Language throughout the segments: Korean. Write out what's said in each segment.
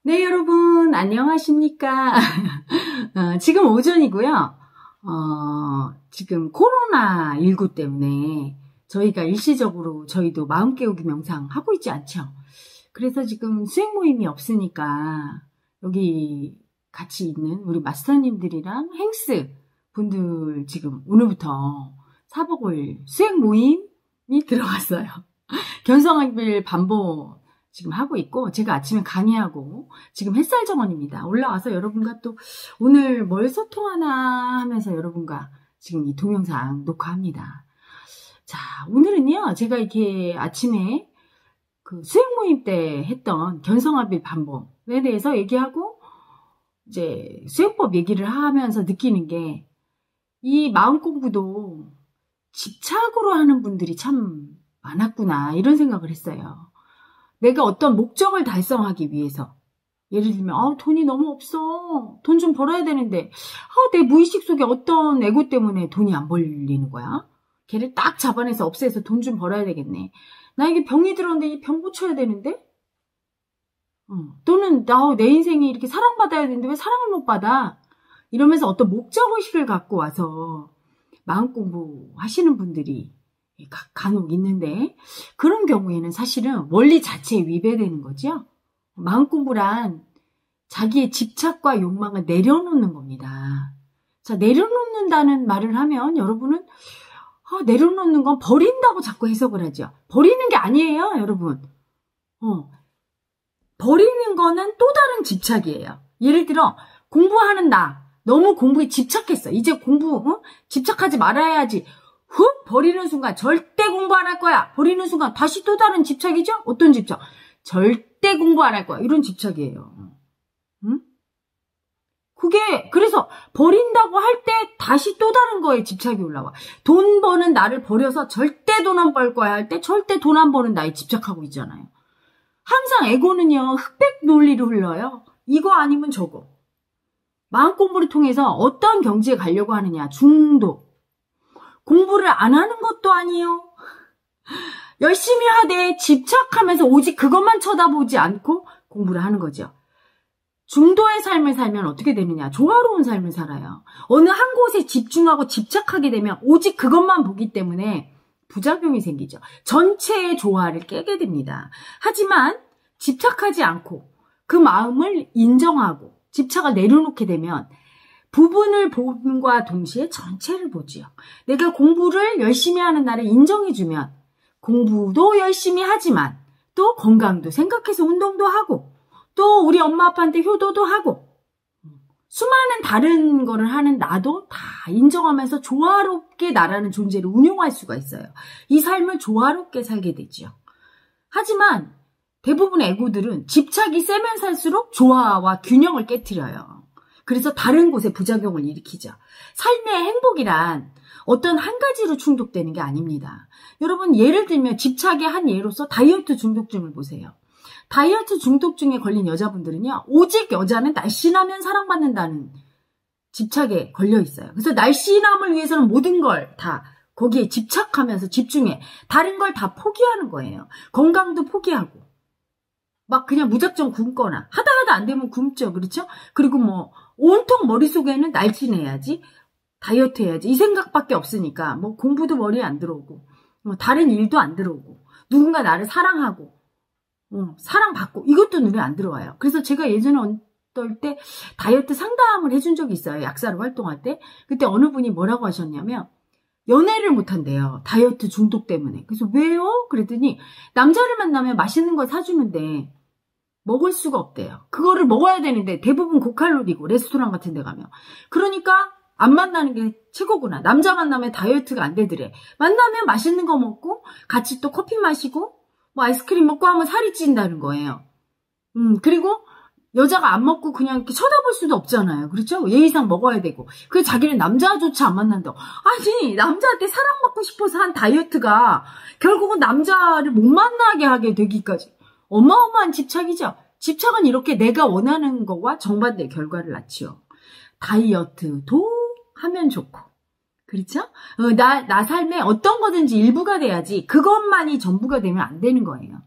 네, 여러분, 안녕하십니까? 지금 오전이고요. 지금 코로나19 때문에 저희가 일시적으로 저희도 마음 깨우기 명상 하고 있지 않죠? 그래서 지금 수행 모임이 없으니까 여기 같이 있는 우리 마스터님들이랑 행스 분들 지금 오늘부터 사복을 수행 모임이 들어갔어요. 견성학빌 반복 지금 하고 있고, 제가 아침에 강의하고 지금 햇살 정원입니다. 올라와서 여러분과 또 오늘 뭘 소통하나 하면서 여러분과 지금 이 동영상 녹화합니다. 자, 오늘은요, 제가 이렇게 아침에 그 수행 모임 때 했던 견성합일 반복에 대해서 얘기하고, 이제 수행법 얘기를 하면서 느끼는 게, 이 마음 공부도 집착으로 하는 분들이 참 많았구나, 이런 생각을 했어요. 내가 어떤 목적을 달성하기 위해서, 예를 들면 돈이 너무 없어, 돈 좀 벌어야 되는데 내 무의식 속에 어떤 에고 때문에 돈이 안 벌리는 거야. 걔를 딱 잡아내서 없애서 돈 좀 벌어야 되겠네. 나에게 병이 들었는데 이 병 고쳐야 되는데, 또는 내 인생이 이렇게 사랑받아야 되는데 왜 사랑을 못 받아, 이러면서 어떤 목적의식을 갖고 와서 마음 공부 하시는 분들이 간혹 있는데, 그런 경우에는 사실은 원리 자체에 위배되는 거죠. 마음 공부란 자기의 집착과 욕망을 내려놓는 겁니다. 자, 내려놓는다는 말을 하면 여러분은 내려놓는 건 버린다고 자꾸 해석을 하죠. 버리는 게 아니에요, 여러분. 버리는 거는 또 다른 집착이에요. 예를 들어 공부하는 나 너무 공부에 집착했어. 이제 공부 집착하지 말아야지. 훅 버리는 순간 절대 공부 안 할 거야. 버리는 순간 다시 또 다른 집착이죠? 어떤 집착? 절대 공부 안 할 거야. 이런 집착이에요. 그게 그래서 버린다고 할 때 다시 또 다른 거에 집착이 올라와. 돈 버는 나를 버려서 절대 돈 안 벌 거야 할 때 절대 돈 안 버는 나에 집착하고 있잖아요. 항상 에고는요, 흑백 논리로 흘러요. 이거 아니면 저거. 마음 공부를 통해서 어떤 경지에 가려고 하느냐? 중독. 공부를 안 하는 것도 아니요. 열심히 하되 집착하면서 오직 그것만 쳐다보지 않고 공부를 하는 거죠. 중도의 삶을 살면 어떻게 되느냐? 조화로운 삶을 살아요. 어느 한 곳에 집중하고 집착하게 되면 오직 그것만 보기 때문에 부작용이 생기죠. 전체의 조화를 깨게 됩니다. 하지만 집착하지 않고 그 마음을 인정하고 집착을 내려놓게 되면 부분을 봄과 동시에 전체를 보지요. 내가 공부를 열심히 하는 나를 인정해주면 공부도 열심히 하지만 또 건강도 생각해서 운동도 하고 또 우리 엄마 아빠한테 효도도 하고 수많은 다른 거를 하는 나도 다 인정하면서 조화롭게 나라는 존재를 운용할 수가 있어요. 이 삶을 조화롭게 살게 되죠. 하지만 대부분의 에고들은 집착이 세면 살수록 조화와 균형을 깨트려요. 그래서 다른 곳에 부작용을 일으키죠. 삶의 행복이란 어떤 한 가지로 충족되는 게 아닙니다. 여러분, 예를 들면 집착의 한 예로서 다이어트 중독증을 보세요. 다이어트 중독증에 걸린 여자분들은요, 오직 여자는 날씬하면 사랑받는다는 집착에 걸려 있어요. 그래서 날씬함을 위해서는 모든 걸 다 거기에 집착하면서 집중해. 다른 걸 다 포기하는 거예요. 건강도 포기하고. 막 그냥 무작정 굶거나 하다 안 되면 굶죠. 그렇죠? 그리고 온통 머릿속에는 날씬해야지, 다이어트 해야지, 이 생각밖에 없으니까 공부도 머리에 안 들어오고 다른 일도 안 들어오고 누군가 나를 사랑하고 사랑받고 이것도 눈에 안 들어와요. 그래서 제가 예전에 어떨 때 다이어트 상담을 해준 적이 있어요. 약사로 활동할 때. 그때 어느 분이 뭐라고 하셨냐면 연애를 못한대요. 다이어트 중독 때문에. 그래서 왜요? 그랬더니 남자를 만나면 맛있는 걸 사주는데 먹을 수가 없대요. 그거를 먹어야 되는데 대부분 고칼로리고 레스토랑 같은 데 가면. 그러니까 안 만나는 게 최고구나. 남자 만나면 다이어트가 안 되더래. 만나면 맛있는 거 먹고 같이 또 커피 마시고 아이스크림 먹고 하면 살이 찐다는 거예요. 그리고 여자가 안 먹고 그냥 이렇게 쳐다볼 수도 없잖아요. 그렇죠? 예의상 먹어야 되고. 그래서 자기는 남자조차 안 만난다고. 아니, 남자한테 사랑받고 싶어서 한 다이어트가 결국은 남자를 못 만나게 하게 되기까지. 어마어마한 집착이죠. 집착은 이렇게 내가 원하는 거와 정반대의 결과를 낳지요. 다이어트도 하면 좋고. 그렇죠? 나 삶에 어떤 거든지 일부가 돼야지 그것만이 전부가 되면 안 되는 거예요.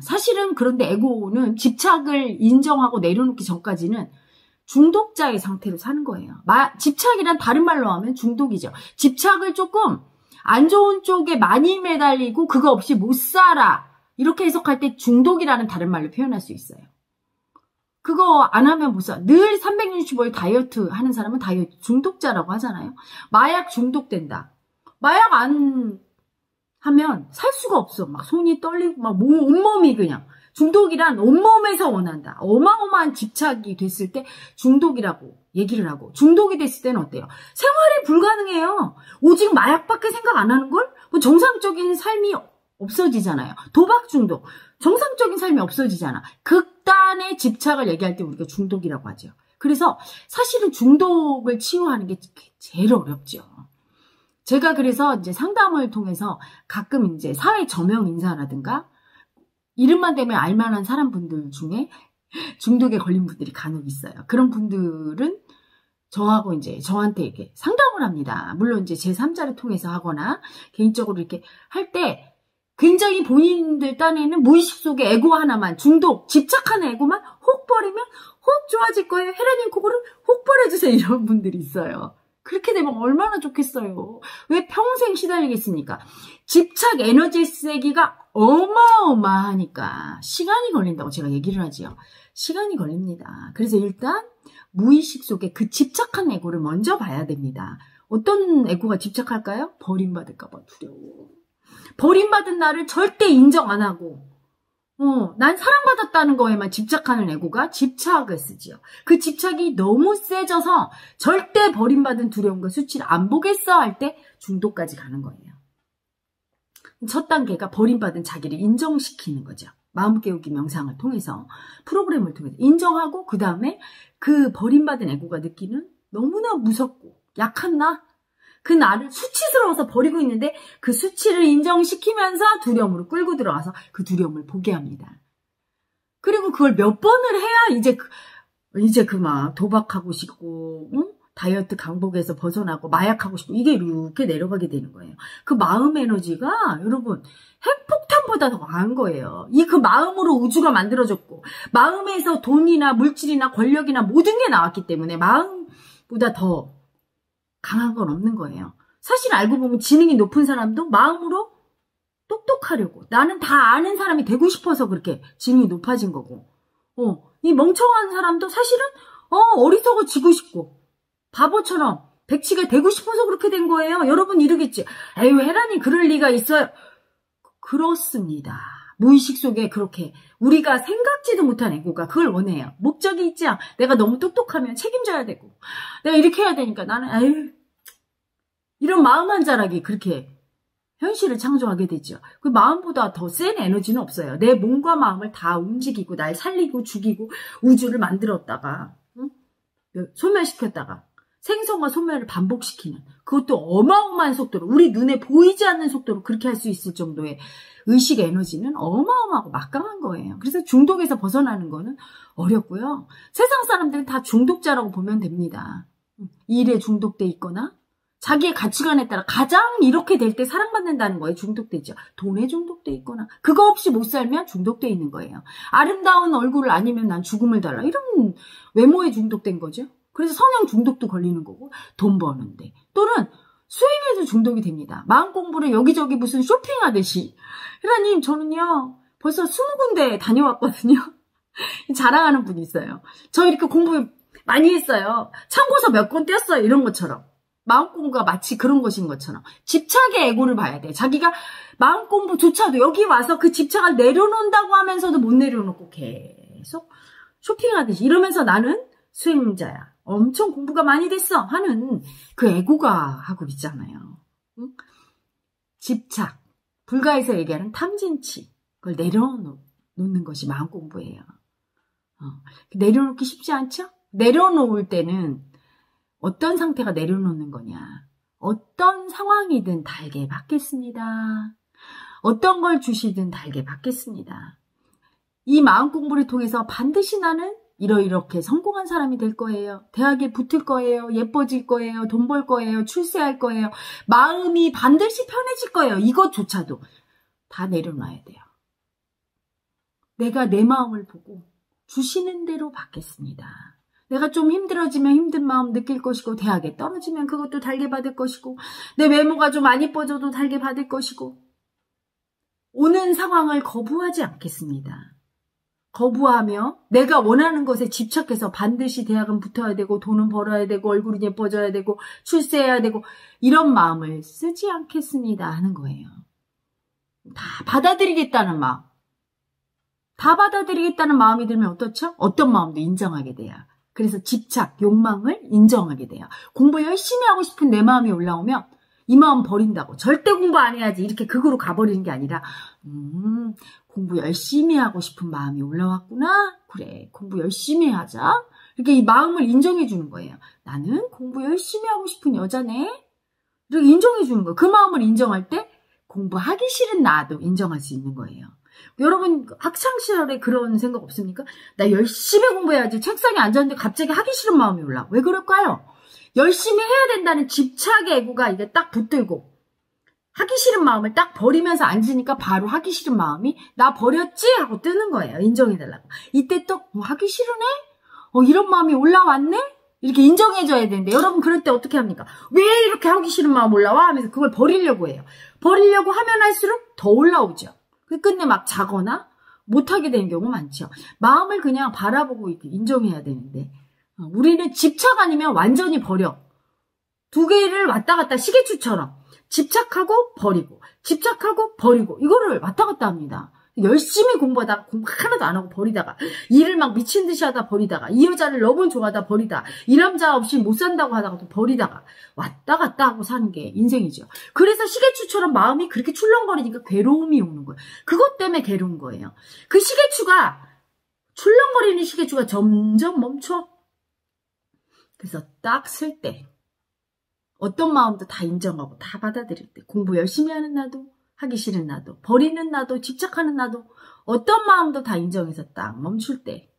사실은 그런데 에고는 집착을 인정하고 내려놓기 전까지는 중독자의 상태로 사는 거예요. 집착이란 다른 말로 하면 중독이죠. 집착을 조금 안 좋은 쪽에 많이 매달리고 그거 없이 못 살아. 이렇게 해석할 때 중독이라는 다른 말로 표현할 수 있어요. 그거 안 하면 못 살아. 늘 365일 다이어트 하는 사람은 다이어트 중독자라고 하잖아요. 마약 중독된다. 마약 안 하면 살 수가 없어. 막 손이 떨리고 막 온몸이 그냥. 중독이란 온몸에서 원한다. 어마어마한 집착이 됐을 때 중독이라고 얘기를 하고, 중독이 됐을 때는 어때요? 생활이 불가능해요. 오직 마약밖에 생각 안 하는 걸? 뭐 정상적인 삶이 없어지잖아요. 도박 중독. 정상적인 삶이 없어지잖아. 극단의 집착을 얘기할 때 우리가 중독이라고 하죠. 그래서 사실은 중독을 치유하는 게 제일 어렵죠. 제가 그래서 이제 상담을 통해서 가끔 이제 사회 저명 인사라든가 이름만 대면 알만한 사람분들 중에 중독에 걸린 분들이 간혹 있어요. 그런 분들은 저하고 이제 저한테 이렇게 상담을 합니다. 물론 이제 제3자를 통해서 하거나 개인적으로 이렇게 할 때 굉장히 본인들 딴에는 무의식 속에 에고 하나만, 중독, 집착하는 에고만 혹 버리면 혹 좋아질 거예요. 헤라님 그거를 혹 버려주세요. 이런 분들이 있어요. 그렇게 되면 얼마나 좋겠어요. 왜 평생 시달리겠습니까? 집착 에너지 쓰기가 어마어마하니까 시간이 걸린다고 제가 얘기를 하지요. 시간이 걸립니다. 그래서 일단 무의식 속에 그 집착한 에고를 먼저 봐야 됩니다. 어떤 에고가 집착할까요? 버림받을까 봐 두려워. 버림받은 나를 절대 인정 안 하고 난 사랑받았다는 거에만 집착하는 에고가 집착을 쓰지요. 그 집착이 너무 세져서 절대 버림받은 두려움과 수치를 안 보겠어 할 때 중독까지 가는 거예요. 첫 단계가 버림받은 자기를 인정시키는 거죠. 마음 깨우기 명상을 통해서, 프로그램을 통해서 인정하고, 그 다음에 그 버림받은 에고가 느끼는 너무나 무섭고 약한 그 나를 수치스러워서 버리고 있는데 그 수치를 인정시키면서 두려움으로 끌고 들어가서 그 두려움을 보게 합니다. 그리고 그걸 몇 번을 해야 이제 막 도박하고 싶고, 다이어트 강복에서 벗어나고 마약하고 싶고, 이게 이렇게 내려가게 되는 거예요. 그 마음 에너지가 여러분 핵폭탄보다 더 강한 거예요. 그 마음으로 우주가 만들어졌고, 마음에서 돈이나 물질이나 권력이나 모든 게 나왔기 때문에 마음보다 더 강한 건 없는 거예요. 사실 알고 보면 지능이 높은 사람도 마음으로 똑똑하려고, 나는 다 아는 사람이 되고 싶어서 그렇게 지능이 높아진 거고, 이 멍청한 사람도 사실은 어리석어지고 싶고 바보처럼 백치가 되고 싶어서 그렇게 된 거예요. 여러분 이러겠지. 에휴, 헤라님 그럴 리가 있어요. 그렇습니다. 무의식 속에 그렇게 우리가 생각지도 못한 에고가 그걸 원해요. 목적이 있지 않아. 내가 너무 똑똑하면 책임져야 되고, 내가 이렇게 해야 되니까 나는 에휴, 이런 마음 한 자락이 그렇게 현실을 창조하게 되죠. 그 마음보다 더 센 에너지는 없어요. 내 몸과 마음을 다 움직이고 날 살리고 죽이고 우주를 만들었다가 소멸시켰다가 생성과 소멸을 반복시키는, 그것도 어마어마한 속도로, 우리 눈에 보이지 않는 속도로 그렇게 할 수 있을 정도의 의식 에너지는 어마어마하고 막강한 거예요. 그래서 중독에서 벗어나는 거는 어렵고요. 세상 사람들은 다 중독자라고 보면 됩니다. 일에 중독돼 있거나 자기의 가치관에 따라 가장 이렇게 될 때 사랑받는다는 거에 중독되죠. 돈에 중독돼 있거나 그거 없이 못 살면 중독돼 있는 거예요. 아름다운 얼굴을 아니면 난 죽음을 달라, 이런 외모에 중독된 거죠. 그래서 성형 중독도 걸리는 거고, 돈 버는데 또는 수행에도 중독이 됩니다. 마음 공부를 여기저기 무슨 쇼핑하듯이. 헤라님 저는요 벌써 20군데 다녀왔거든요. 자랑하는 분이 있어요. 저 이렇게 공부 많이 했어요. 참고서 몇 권 떼었어요. 이런 것처럼. 마음 공부가 마치 그런 것인 것처럼 집착의 에고를 봐야 돼. 자기가 마음 공부조차도 여기 와서 그 집착을 내려놓는다고 하면서도 못 내려놓고 계속 쇼핑하듯이 이러면서 나는 수행자야, 엄청 공부가 많이 됐어 하는 그 에고가 하고 있잖아요. 응? 집착, 불가에서 얘기하는 탐진치, 그걸 내려놓는 것이 마음 공부예요. 내려놓기 쉽지 않죠? 내려놓을 때는 어떤 상태가 내려놓는 거냐, 어떤 상황이든 달게 받겠습니다. 어떤 걸 주시든 달게 받겠습니다. 이 마음 공부를 통해서 반드시 나는 이렇게 성공한 사람이 될 거예요. 대학에 붙을 거예요. 예뻐질 거예요. 돈 벌 거예요. 출세할 거예요. 마음이 반드시 편해질 거예요. 이것조차도 다 내려놔야 돼요. 내가 내 마음을 보고 주시는 대로 받겠습니다. 내가 좀 힘들어지면 힘든 마음 느낄 것이고, 대학에 떨어지면 그것도 달게 받을 것이고, 내 외모가 좀 안 이뻐져도 달게 받을 것이고, 오는 상황을 거부하지 않겠습니다. 거부하며 내가 원하는 것에 집착해서 반드시 대학은 붙어야 되고, 돈은 벌어야 되고, 얼굴은 예뻐져야 되고, 출세해야 되고, 이런 마음을 쓰지 않겠습니다 하는 거예요. 다 받아들이겠다는 마음. 다 받아들이겠다는 마음이 들면 어떻죠? 어떤 마음도 인정하게 돼요. 그래서 집착, 욕망을 인정하게 돼요. 공부 열심히 하고 싶은 내 마음이 올라오면 이 마음 버린다고. 절대 공부 안 해야지. 이렇게 극으로 가버리는 게 아니라 공부 열심히 하고 싶은 마음이 올라왔구나. 그래, 공부 열심히 하자. 이렇게 이 마음을 인정해 주는 거예요. 나는 공부 열심히 하고 싶은 여자네. 이렇게 인정해 주는 거예요. 그 마음을 인정할 때 공부하기 싫은 나도 인정할 수 있는 거예요. 여러분 학창시절에 그런 생각 없습니까? 나 열심히 공부해야지. 책상에 앉았는데 갑자기 하기 싫은 마음이 올라. 왜 그럴까요? 열심히 해야 된다는 집착의 애고가 이게 딱 붙들고 하기 싫은 마음을 딱 버리면서 앉으니까 바로 하기 싫은 마음이 나 버렸지? 하고 뜨는 거예요. 인정해달라고. 이때 또 하기 싫으네? 이런 마음이 올라왔네? 이렇게 인정해줘야 되는데 여러분 그럴 때 어떻게 합니까? 왜 이렇게 하기 싫은 마음 올라와? 하면서 그걸 버리려고 해요. 버리려고 하면 할수록 더 올라오죠. 끝내 막 자거나 못하게 되는 경우 많죠. 마음을 그냥 바라보고 이렇게 인정해야 되는데 우리는 집착 아니면 완전히 버려. 두 개를 왔다 갔다 시계추처럼 집착하고 버리고 집착하고 버리고 이거를 왔다 갔다 합니다. 열심히 공부하다가 공부 하나도 안 하고 버리다가 일을 막 미친 듯이 하다 버리다가 이 여자를 너무 좋아하다 버리다 이 남자 없이 못 산다고 하다가 또 버리다가 왔다 갔다 하고 사는 게 인생이죠. 그래서 시계추처럼 마음이 그렇게 출렁거리니까 괴로움이 오는 거예요. 그것 때문에 괴로운 거예요. 그 시계추가 출렁거리는 시계추가 점점 멈춰. 그래서 딱 쓸 때 어떤 마음도 다 인정하고 다 받아들일 때 공부 열심히 하는 나도 하기 싫은 나도 버리는 나도 집착하는 나도 어떤 마음도 다 인정해서 딱 멈출 때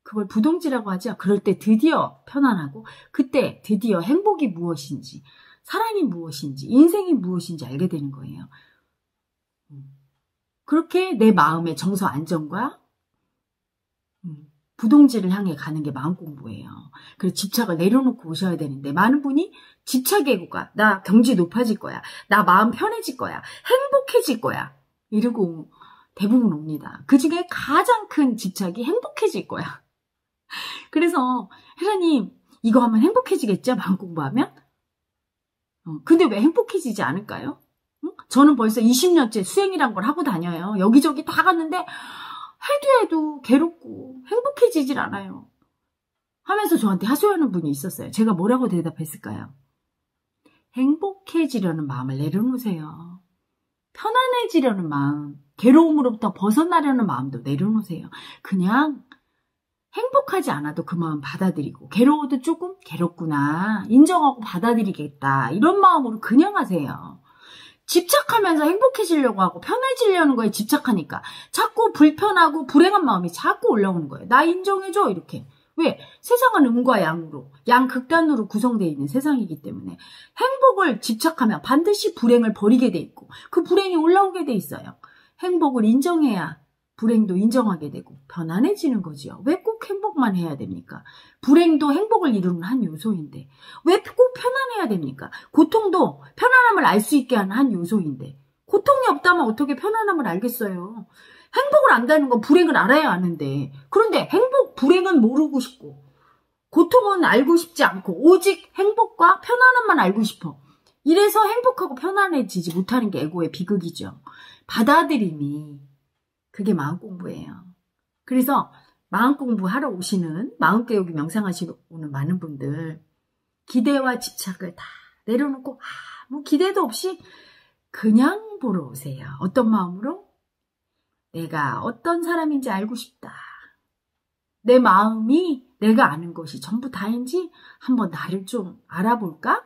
그걸 부동지라고 하죠. 그럴 때 드디어 편안하고 그때 드디어 행복이 무엇인지 사랑이 무엇인지 인생이 무엇인지 알게 되는 거예요. 그렇게 내 마음의 정서 안정과 부동지를 향해 가는 게 마음 공부예요. 그래서 집착을 내려놓고 오셔야 되는데 많은 분이 집착의 애고가 나 경지 높아질 거야. 나 마음 편해질 거야. 행복해질 거야. 이러고 대부분 옵니다. 그중에 가장 큰 집착이 행복해질 거야. 그래서 혜라님 이거 하면 행복해지겠죠? 마음 공부하면? 근데 왜 행복해지지 않을까요? 저는 벌써 20년째 수행이란 걸 하고 다녀요. 여기저기 다 갔는데 해도 괴롭고 행복해지질 않아요. 하면서 저한테 하소연하는 분이 있었어요. 제가 뭐라고 대답했을까요? 행복해지려는 마음을 내려놓으세요. 편안해지려는 마음, 괴로움으로부터 벗어나려는 마음도 내려놓으세요. 그냥 행복하지 않아도 그 마음 받아들이고 괴로워도 조금 괴롭구나 인정하고 받아들이겠다 이런 마음으로 그냥 하세요. 집착하면서 행복해지려고 하고 편해지려는 거에 집착하니까 자꾸 불편하고 불행한 마음이 자꾸 올라오는 거예요. 나 인정해줘 이렇게. 왜? 세상은 음과 양으로 양극단으로 구성되어 있는 세상이기 때문에 행복을 집착하면 반드시 불행을 버리게 돼 있고 그 불행이 올라오게 돼 있어요. 행복을 인정해야 불행도 인정하게 되고 편안해지는 거지요. 왜 꼭 행복만 해야 됩니까? 불행도 행복을 이루는 한 요소인데 왜 꼭 편안해야 됩니까? 고통도 편안함을 알 수 있게 하는 한 요소인데 고통이 없다면 어떻게 편안함을 알겠어요? 행복을 안다는 건 불행을 알아야 아는데 그런데 행복, 불행은 모르고 싶고 고통은 알고 싶지 않고 오직 행복과 편안함만 알고 싶어. 이래서 행복하고 편안해지지 못하는 게 에고의 비극이죠. 받아들임이 그게 마음 공부예요. 그래서 마음 공부하러 오시는 마음깨우기 명상하시러 오는 많은 분들 기대와 집착을 다 내려놓고 아무 기대도 없이 그냥 보러 오세요. 어떤 마음으로? 내가 어떤 사람인지 알고 싶다. 내 마음이 내가 아는 것이 전부 다인지 한번 나를 좀 알아볼까?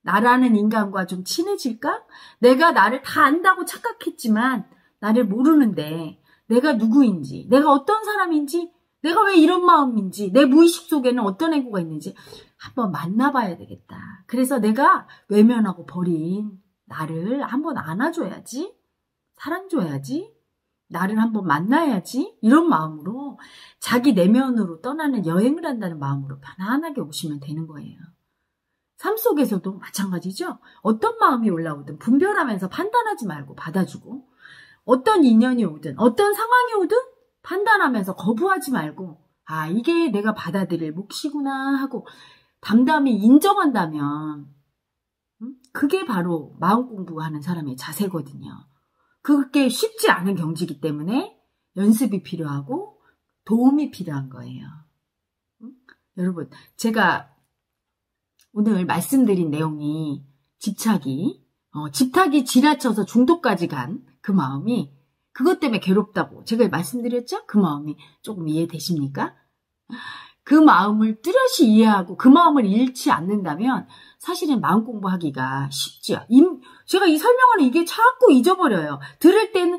나라는 인간과 좀 친해질까? 내가 나를 다 안다고 착각했지만 나를 모르는데 내가 누구인지, 내가 어떤 사람인지, 내가 왜 이런 마음인지, 내 무의식 속에는 어떤 애고가 있는지 한번 만나봐야 되겠다. 그래서 내가 외면하고 버린 나를 한번 안아줘야지, 사랑줘야지, 나를 한번 만나야지 이런 마음으로 자기 내면으로 떠나는 여행을 한다는 마음으로 편안하게 오시면 되는 거예요. 삶 속에서도 마찬가지죠. 어떤 마음이 올라오든 분별하면서 판단하지 말고 받아주고, 어떤 인연이 오든 어떤 상황이 오든 판단하면서 거부하지 말고, 아, 이게 내가 받아들일 몫이구나 하고 담담히 인정한다면 그게 바로 마음 공부하는 사람의 자세거든요. 그게 쉽지 않은 경지이기 때문에 연습이 필요하고 도움이 필요한 거예요. 여러분, 제가 오늘 말씀드린 내용이 집착이 지나쳐서 중독까지 간 그 마음이, 그것 때문에 괴롭다고 제가 말씀드렸죠? 그 마음이 조금 이해되십니까? 그 마음을 뚜렷이 이해하고 그 마음을 잃지 않는다면 사실은 마음 공부하기가 쉽지요. 제가 이 설명하는 이게 자꾸 잊어버려요. 들을 때는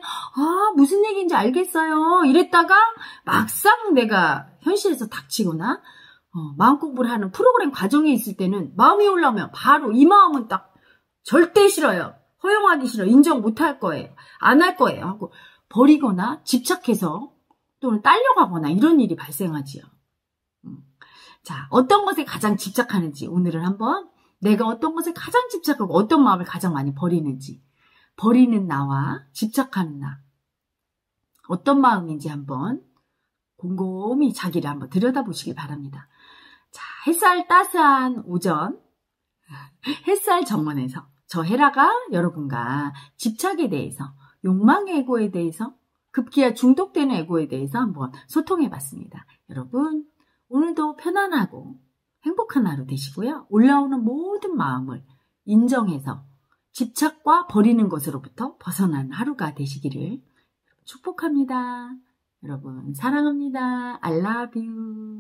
무슨 얘기인지 알겠어요 이랬다가 막상 내가 현실에서 닥치거나 마음 공부를 하는 프로그램 과정에 있을 때는 마음이 올라오면 바로 이 마음은 딱 절대 싫어요. 허용하기 싫어. 인정 못할 거예요. 안 할 거예요 하고 버리거나 집착해서 또는 딸려가거나 이런 일이 발생하지요. 자, 어떤 것에 가장 집착하는지 오늘은 한번, 내가 어떤 것에 가장 집착하고 어떤 마음을 가장 많이 버리는지, 버리는 나와 집착하는 나, 어떤 마음인지 한번 곰곰이 자기를 한번 들여다보시길 바랍니다. 자, 햇살 따스한 오전, 햇살 정원에서 저 헤라가 여러분과 집착에 대해서, 욕망의 에고에 대해서, 급기야 중독되는 에고에 대해서 한번 소통해 봤습니다. 여러분, 오늘도 편안하고 행복한 하루 되시고요. 올라오는 모든 마음을 인정해서 집착과 버리는 것으로부터 벗어나는 하루가 되시기를 축복합니다. 여러분, 사랑합니다. I love you.